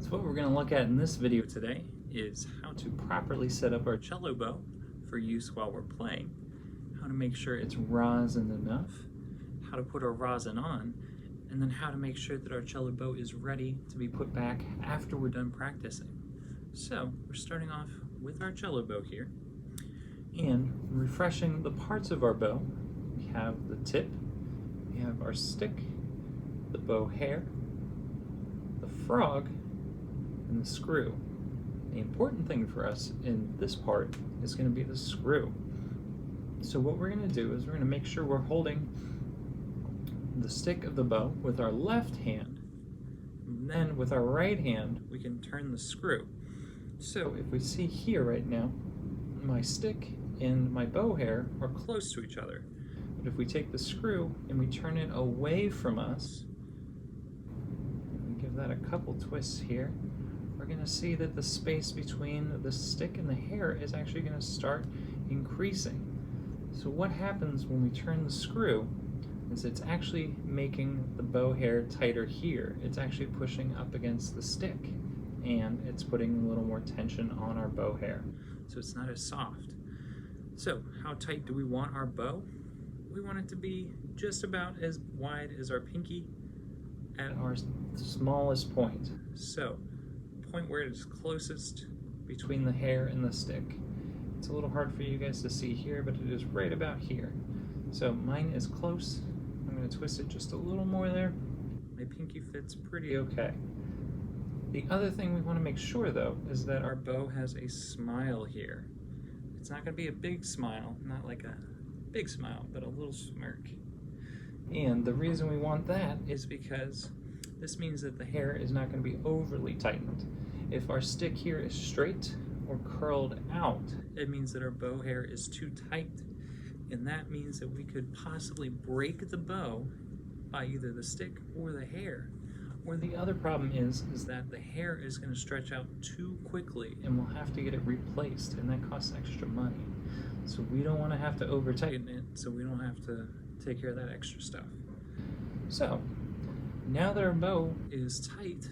So what we're going to look at in this video today is how to properly set up our cello bow for use while we're playing, how to make sure it's rosined enough, how to put our rosin on, and then how to make sure that our cello bow is ready to be put back after we're done practicing. So we're starting off with our cello bow here and refreshing the parts of our bow. We have the tip, we have our stick, the bow hair, the frog, and the screw. The important thing for us in this part is going to be the screw. So what we're going to do is we're going to make sure we're holding the stick of the bow with our left hand, and then with our right hand we can turn the screw. So if we see here right now, my stick and my bow hair are close to each other. But if we take the screw and we turn it away from us, and give that a couple twists here, we're going to see that the space between the stick and the hair is actually going to start increasing. So what happens when we turn the screw is it's actually making the bow hair tighter here. It's actually pushing up against the stick, and it's putting a little more tension on our bow hair, so it's not as soft. So how tight do we want our bow? We want it to be just about as wide as our pinky at our smallest point. So point where it is closest between the hair and the stick. It's a little hard for you guys to see here, but it is right about here. So mine is close. I'm going to twist it just a little more there. My pinky fits pretty okay. The other thing we want to make sure though is that our bow has a smile here. It's not going to be a big smile, not like a big smile, but a little smirk. And the reason we want that is because this means that the hair is not going to be overly tightened. If our stick here is straight or curled out, it means that our bow hair is too tight, and that means that we could possibly break the bow by either the stick or the hair. Or the other problem is that the hair is going to stretch out too quickly and we'll have to get it replaced, and that costs extra money. So we don't want to have to over tighten it, so we don't have to take care of that extra stuff. So now that our bow is tight,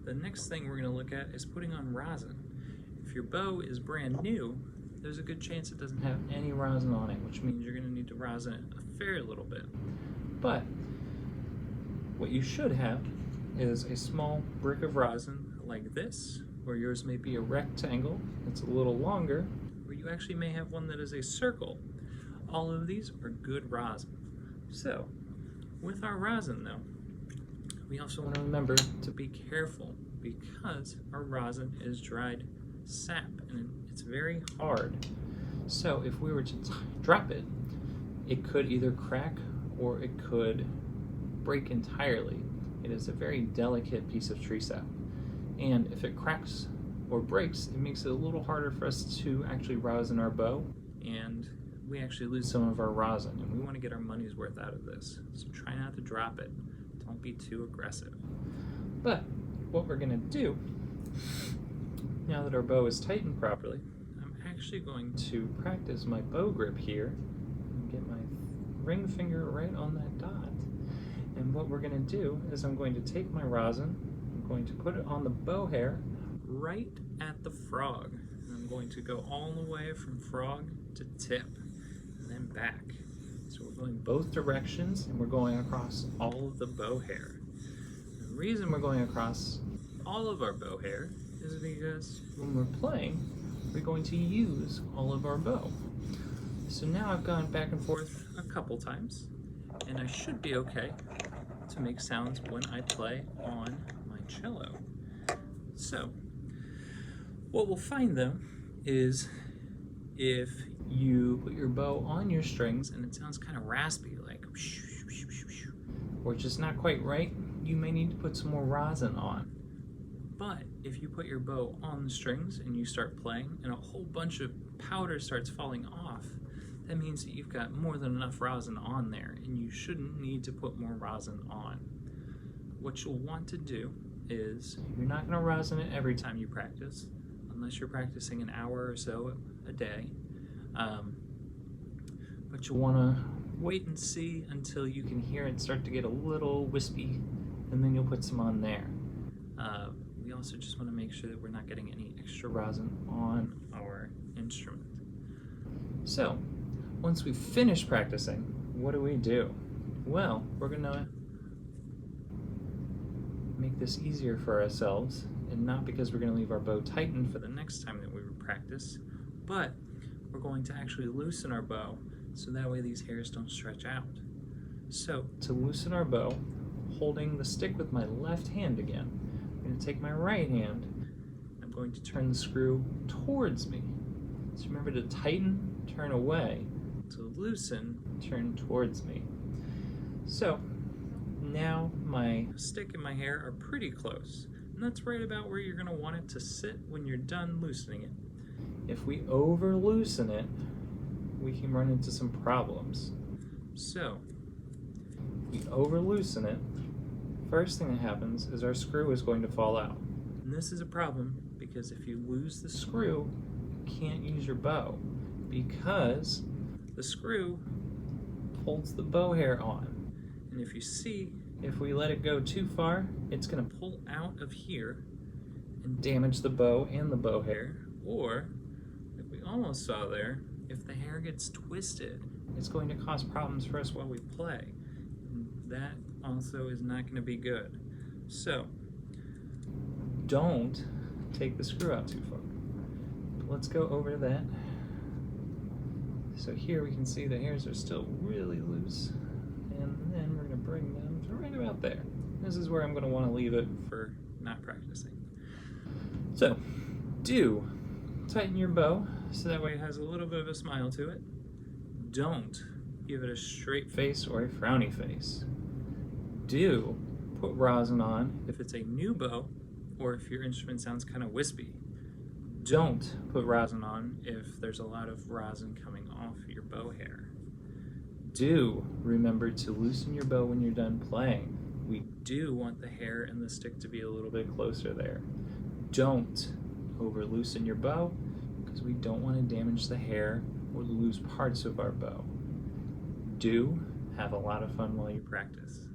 the next thing we're going to look at is putting on rosin. If your bow is brand new, there's a good chance it doesn't have any rosin on it, which means you're going to need to rosin it a fair little bit. But what you should have is a small brick of rosin like this, or yours may be a rectangle that's a little longer, or you actually may have one that is a circle. All of these are good rosin. So with our rosin though, we also want to remember to be careful because our rosin is dried sap and it's very hard. So if we were to drop it, it could either crack or it could break entirely. It is a very delicate piece of tree sap, and if it cracks or breaks, it makes it a little harder for us to actually rosin our bow, and we actually lose some of our rosin, and we want to get our money's worth out of this. So try not to drop it. Don't be too aggressive. But what we're going to do, now that our bow is tightened properly, I'm actually going to practice my bow grip here and get my ring finger right on that dot. And what we're going to do is I'm going to take my rosin, I'm going to put it on the bow hair right at the frog. And I'm going to go all the way from frog to tip and then back. So we're going both directions and we're going across all of the bow hair. The reason we're going across all of our bow hair is because when we're playing, we're going to use all of our bow. So now I've gone back and forth a couple times, and I should be okay to make sounds when I play on my cello. So what we'll find though is if you put your bow on your strings and it sounds kind of raspy, like or just not quite right, you may need to put some more rosin on. But if you put your bow on the strings and you start playing and a whole bunch of powder starts falling off, that means that you've got more than enough rosin on there and you shouldn't need to put more rosin on. What you'll want to do is, you're not going to rosin it every time you practice, unless you're practicing an hour or so a day. But you'll want to wait and see until you can hear it start to get a little wispy, and then you'll put some on there. We also just want to make sure that we're not getting any extra rosin on our instrument. So, once we finish practicing, what do? Well, we're going to make this easier for ourselves, and not because we're going to leave our bow tightened for the next time that we practice, but we're going to actually loosen our bow so that way these hairs don't stretch out. So, to loosen our bow, holding the stick with my left hand again, I'm going to take my right hand, I'm going to turn the screw towards me. So remember to tighten, turn away, to loosen, turn towards me. So now my stick and my hair are pretty close, and that's right about where you're going to want it to sit when you're done loosening it. If we over loosen it, we can run into some problems. So, if we over loosen it, first thing that happens is our screw is going to fall out. And this is a problem because if you lose the screw, you can't use your bow because the screw holds the bow hair on. And if you see, if we let it go too far, it's going to pull out of here and damage the bow and the bow hair. Or, like we almost saw there, if the hair gets twisted, it's going to cause problems for us while we play. And that also is not going to be good. So, don't take the screw out too far. But let's go over that. So here we can see the hairs are still really loose. And then we're going to bring them to right about there. This is where I'm going to want to leave it for not practicing. So, do tighten your bow so that way it has a little bit of a smile to it. Don't give it a straight face or a frowny face. Do put rosin on if it's a new bow or if your instrument sounds kind of wispy. Don't put rosin on if there's a lot of rosin coming off your bow hair. Do remember to loosen your bow when you're done playing. We do want the hair and the stick to be a little bit closer there. Don't over loosen your bow because we don't want to damage the hair or lose parts of our bow. Do have a lot of fun while you practice.